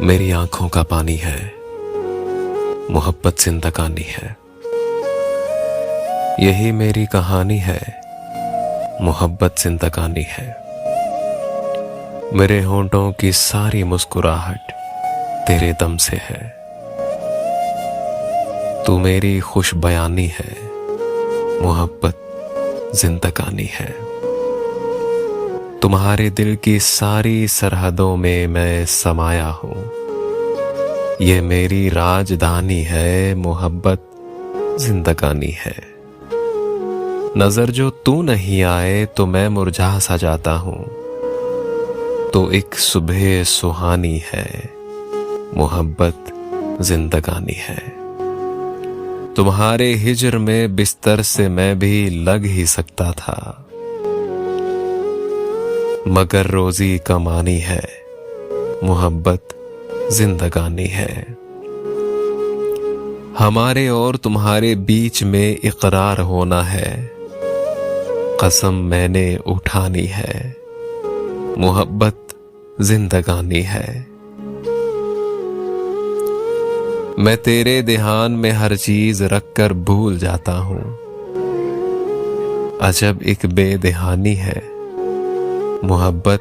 मेरी आंखों का पानी है, मोहब्बत जिंदगानी है। यही मेरी कहानी है, मोहब्बत जिंदगानी है। मेरे होंठों की सारी मुस्कुराहट तेरे दम से है। तू मेरी खुश बयानी है, मोहब्बत जिंदगानी है। तुम्हारे दिल की सारी सरहदों में मैं समाया हूं। ये मेरी राजधानी है, मोहब्बत जिंदगानी है। नजर जो तू नहीं आए तो मैं मुरझा सा जाता हूं। तो एक सुबह सुहानी है, मोहब्बत जिंदगानी है। तुम्हारे हिज्र में बिस्तर से मैं भी लग ही सकता था, मगर रोजी कमानी है, मोहब्बत जिंदगानी है। हमारे और तुम्हारे बीच में इकरार होना है, कसम मैंने उठानी है, मोहब्बत जिंदगानी है। मैं तेरे ध्यान में हर चीज रखकर भूल जाता हूं। अजब एक बेदहानी है, मोहब्बत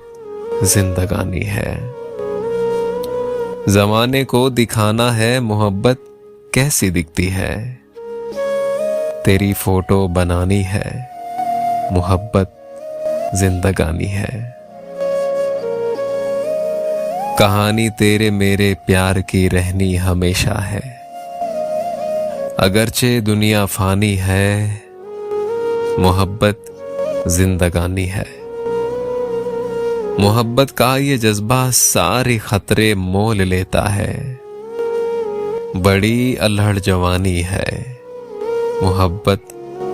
जिंदगानी है। जमाने को दिखाना है मोहब्बत कैसी दिखती है। तेरी फोटो बनानी है, मोहब्बत जिंदगानी है। कहानी तेरे मेरे प्यार की रहनी हमेशा है। अगरचे दुनिया फानी है, मोहब्बत जिंदगानी है। मोहब्बत का ये जज्बा सारे खतरे मोल लेता है। बड़ी अल्हड़ जवानी है, मोहब्बत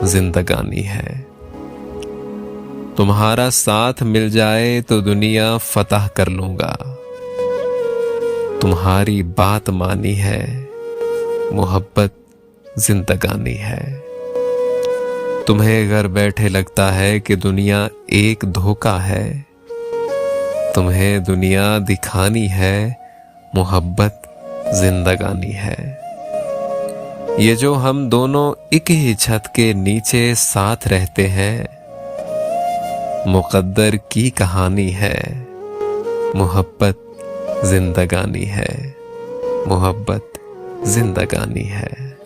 जिंदगानी है। तुम्हारा साथ मिल जाए तो दुनिया फतह कर लूंगा। तुम्हारी बात मानी है, मोहब्बत जिंदगानी है। तुम्हें घर बैठे लगता है कि दुनिया एक धोखा है। तुम्हें दुनिया दिखानी है, मोहब्बत जिंदगानी है। ये जो हम दोनों एक ही छत के नीचे साथ रहते हैं, मुकद्दर की कहानी है, मोहब्बत जिंदगानी है, मोहब्बत जिंदगानी है।